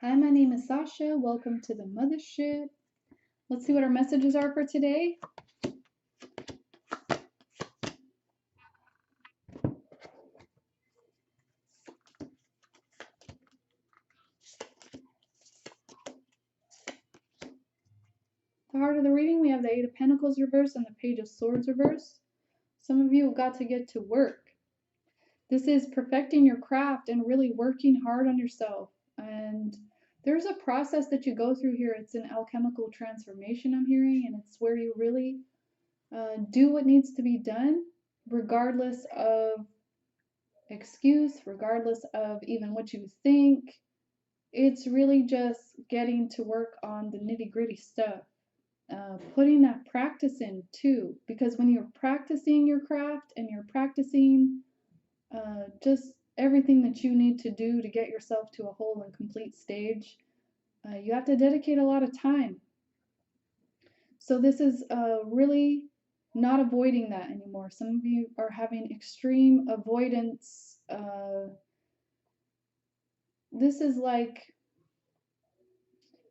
Hi, my name is Sasha. Welcome to the Muthaship. Let's see what our messages are for today. The heart of the reading, we have the Eight of Pentacles reversed and the Page of Swords reversed. Some of you have got to get to work. This is perfecting your craft and really working hard on yourself. And there's a process that you go through here. It's an alchemical transformation, I'm hearing, and it's where you really do what needs to be done, regardless of excuse, regardless of even what you think. It's really just getting to work on the nitty gritty stuff, putting that practice in too, because when you're practicing your craft and you're practicing just everything that you need to do to get yourself to a whole and complete stage, you have to dedicate a lot of time. So this is really not avoiding that anymore. Some of you are having extreme avoidance. This is like,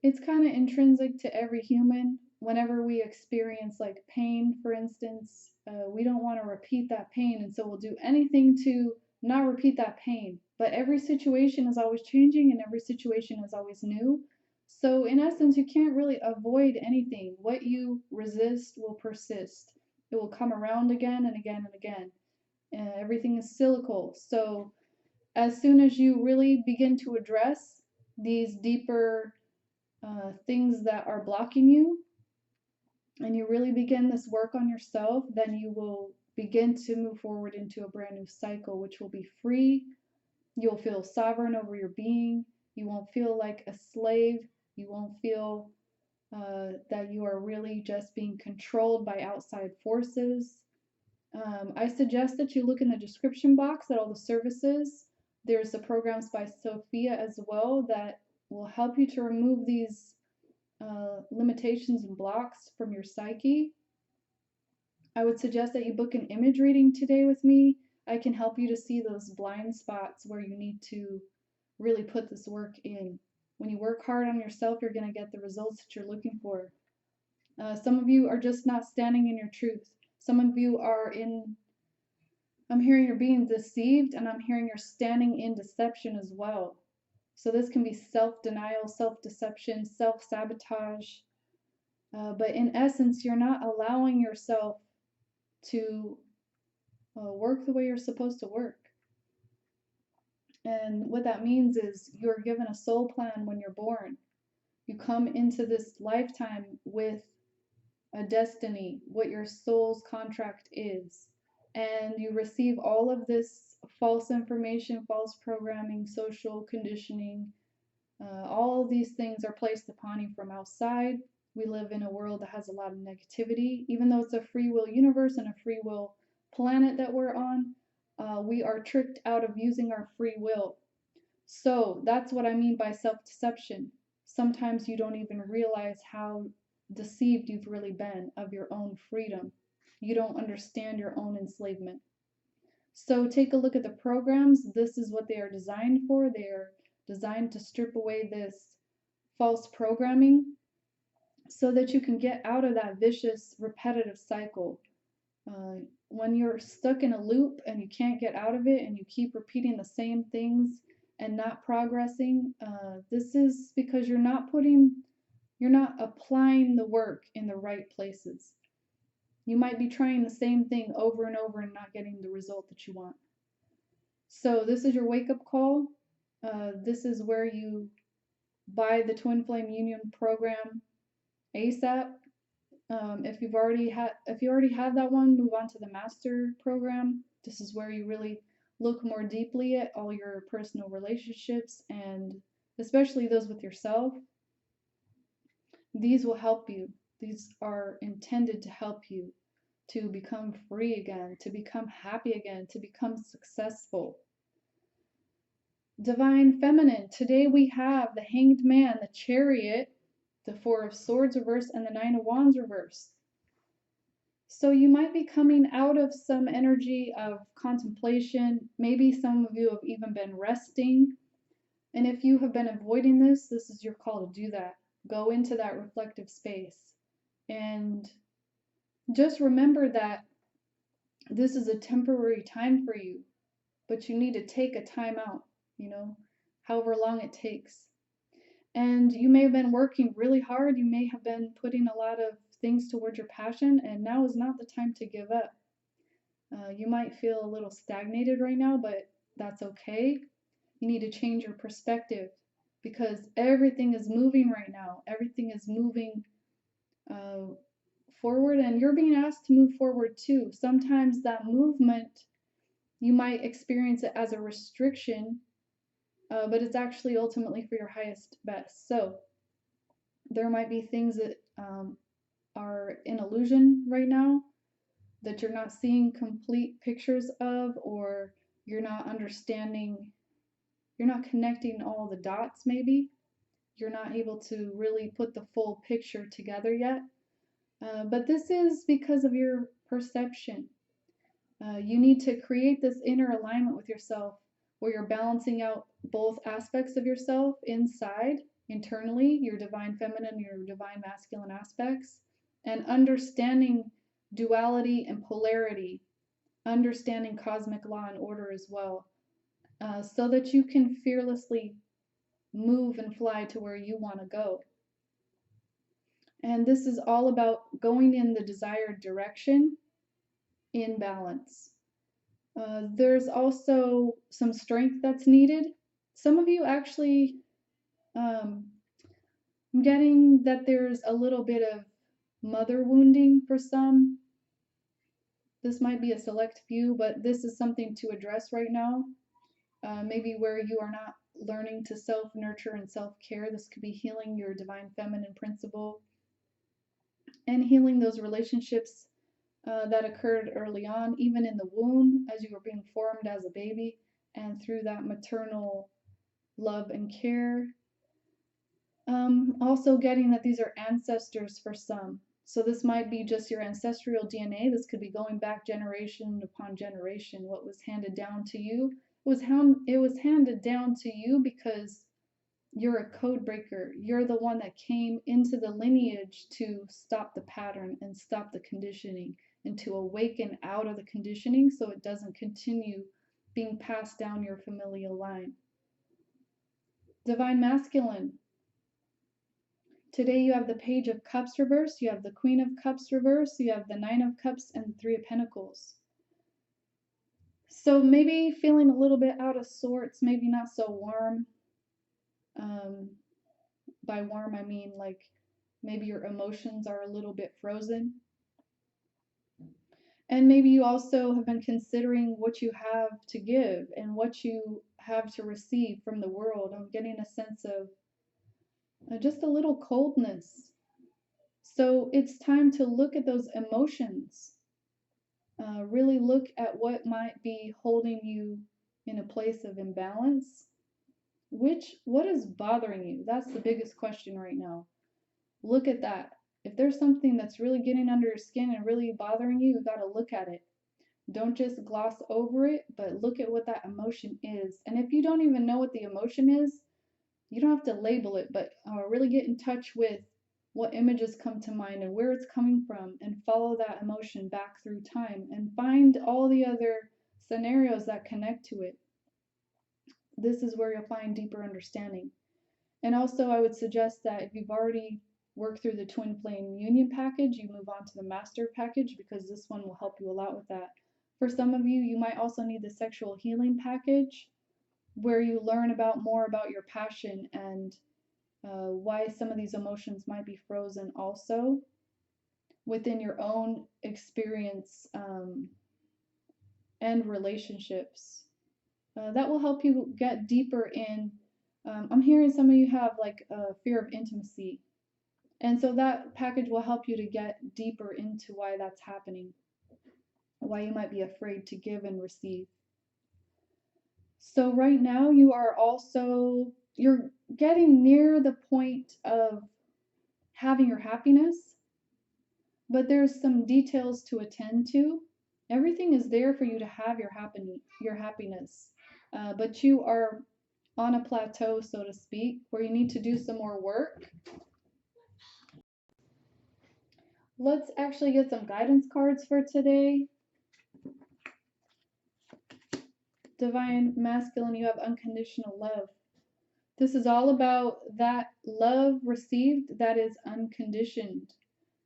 it's kind of intrinsic to every human. Whenever we experience like pain, for instance, we don't want to repeat that pain, and so we'll do anything to not repeat that pain. But every situation is always changing, and every situation is always new. So in essence, you can't really avoid anything. What you resist will persist. It will come around again and again and again. Everything is cyclical. So as soon as you really begin to address these deeper things that are blocking you, and you really begin this work on yourself, then you will begin to move forward into a brand new cycle, which will be free. You'll feel sovereign over your being. You won't feel like a slave. You won't feel that you are really just being controlled by outside forces. I suggest that you look in the description box at all the services. There's the programs by Sophia as well that will help you to remove these limitations and blocks from your psyche. I would suggest that you book an image reading today with me. I can help you to see those blind spots where you need to really put this work in. When you work hard on yourself, you're going to get the results that you're looking for. Some of you are just not standing in your truth. Some of you are in, I'm hearing you're being deceived, and I'm hearing you're standing in deception as well. So this can be self-denial, self-deception, self-sabotage. But in essence, you're not allowing yourself to work the way you're supposed to work. And what that means is you're given a soul plan when you're born. You come into this lifetime with a destiny, what your soul's contract is. And you receive all of this false information, false programming, social conditioning. All of these things are placed upon you from outside. We live in a world that has a lot of negativity. Even though it's a free will universe and a free will planet that we're on, we are tricked out of using our free will. So that's what I mean by self-deception. Sometimes you don't even realize how deceived you've really been of your own freedom. You don't understand your own enslavement. So take a look at the programs. This is what they are designed for. They are designed to strip away this false programming so that you can get out of that vicious, repetitive cycle. When you're stuck in a loop and you can't get out of it and you keep repeating the same things and not progressing, this is because you're not applying the work in the right places. You might be trying the same thing over and over and not getting the result that you want. So this is your wake-up call. This is where you buy the Twinflame Union program ASAP. If you already have that one, move on to the master program. This is where you really look more deeply at all your personal relationships, and especially those with yourself. These will help you. These are intended to help you to become free again, to become happy again, to become successful. Divine Feminine. Today we have the Hanged Man, the Chariot, the Four of Swords reversed, and the Nine of Wands reversed. So you might be coming out of some energy of contemplation. Maybe some of you have even been resting. And if you have been avoiding this, this is your call to do that. Go into that reflective space. And just remember that this is a temporary time for you, but you need to take a time out, however long it takes. And you may have been working really hard. You may have been putting a lot of things towards your passion, and now is not the time to give up. You might feel a little stagnated right now, but that's okay. You need to change your perspective because everything is moving right now. Everything is moving forward, and you're being asked to move forward too. Sometimes that movement, you might experience it as a restriction, but it's actually ultimately for your highest best. So there might be things that are in illusion right now that you're not seeing complete pictures of, or you're not understanding, you're not connecting all the dots maybe. You're not able to really put the full picture together yet. But this is because of your perception. You need to create this inner alignment with yourself where you're balancing out both aspects of yourself inside, internally, your divine feminine, your divine masculine aspects, and understanding duality and polarity, understanding cosmic law and order as well, so that you can fearlessly move and fly to where you want to go. And this is all about going in the desired direction in balance. There's also some strength that's needed. Some of you actually, I'm getting that there's a little bit of mother wounding for some. This might be a select few, but this is something to address right now. Maybe where you are not learning to self-nurture and self-care. This could be healing your divine feminine principle and healing those relationships that occurred early on, even in the womb as you were being formed as a baby, and through that maternal love and care. Also getting that these are ancestors for some. So this might be just your ancestral DNA. This could be going back generation upon generation. What was handed down to you it was handed down to you because you're a code breaker. You're the one that came into the lineage to stop the pattern and stop the conditioning and to awaken out of the conditioning so it doesn't continue being passed down your familial line. Divine masculine. Today you have the Page of Cups reversed, you have the Queen of Cups reversed, you have the Nine of Cups and the Three of Pentacles. So maybe feeling a little bit out of sorts, maybe not so warm. By warm, I mean like maybe your emotions are a little bit frozen. And maybe you also have been considering what you have to give and what you have to receive from the world. I'm getting a sense of just a little coldness. So it's time to look at those emotions. Really look at what might be holding you in a place of imbalance. What is bothering you? That's the biggest question right now. Look at that. If there's something that's really getting under your skin and really bothering you, you've got to look at it. Don't just gloss over it, but look at what that emotion is. And if you don't even know what the emotion is, you don't have to label it, but really get in touch with what images come to mind and where it's coming from, and follow that emotion back through time and find all the other scenarios that connect to it. This is where you'll find deeper understanding. And also, I would suggest that if you've already worked through the Twinflame Union package, you move on to the Master package because this one will help you a lot with that. For some of you, you might also need the Sexual Healing package, where you learn more about your passion and why some of these emotions might be frozen also within your own experience and relationships. That will help you get deeper in. I'm hearing some of you have like a fear of intimacy. And so that package will help you to get deeper into why that's happening, why you might be afraid to give and receive. So right now you're getting near the point of having your happiness, but there's some details to attend to. Everything is there for you to have your happiness, but you are on a plateau, so to speak, where you need to do some more work. Let's actually get some guidance cards for today. Divine Masculine, you have unconditional love. This is all about that love received that is unconditioned.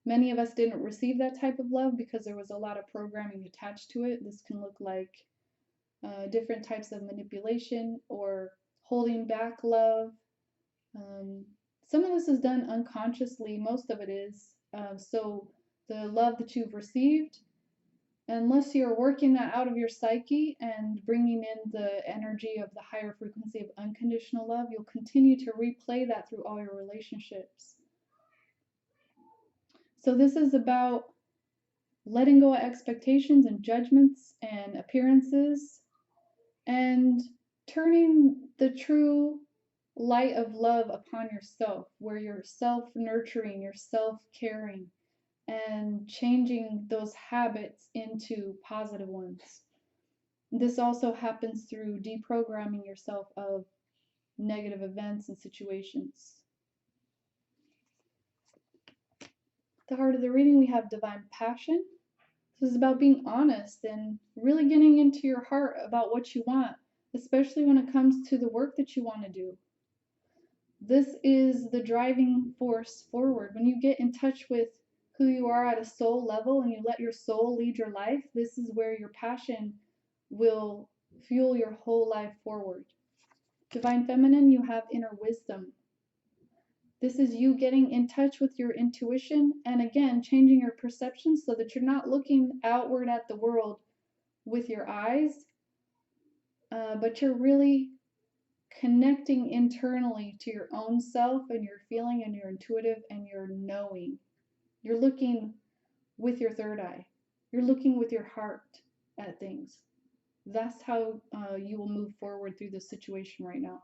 Many of us didn't receive that type of love because there was a lot of programming attached to it. This can look like different types of manipulation or holding back love. Some of this is done unconsciously, most of it is. So the love that you've received, unless you're working that out of your psyche and bringing in the energy of the higher frequency of unconditional love, you'll continue to replay that through all your relationships. So this is about letting go of expectations and judgments and appearances and turning the true light of love upon yourself, where you're self-nurturing, you're self-caring, and changing those habits into positive ones. This also happens through deprogramming yourself of negative events and situations. At the heart of the reading, we have divine passion. This is about being honest and really getting into your heart about what you want, especially when it comes to the work that you want to do. This is the driving force forward. When you get in touch with who you are at a soul level and you let your soul lead your life, this is where your passion will fuel your whole life forward. Divine Feminine, you have inner wisdom. This is you getting in touch with your intuition and again, changing your perception so that you're not looking outward at the world with your eyes, but you're really connecting internally to your own self and your feeling and your intuitive and your knowing. You're looking with your third eye. You're looking with your heart at things. That's how you will move forward through this situation right now.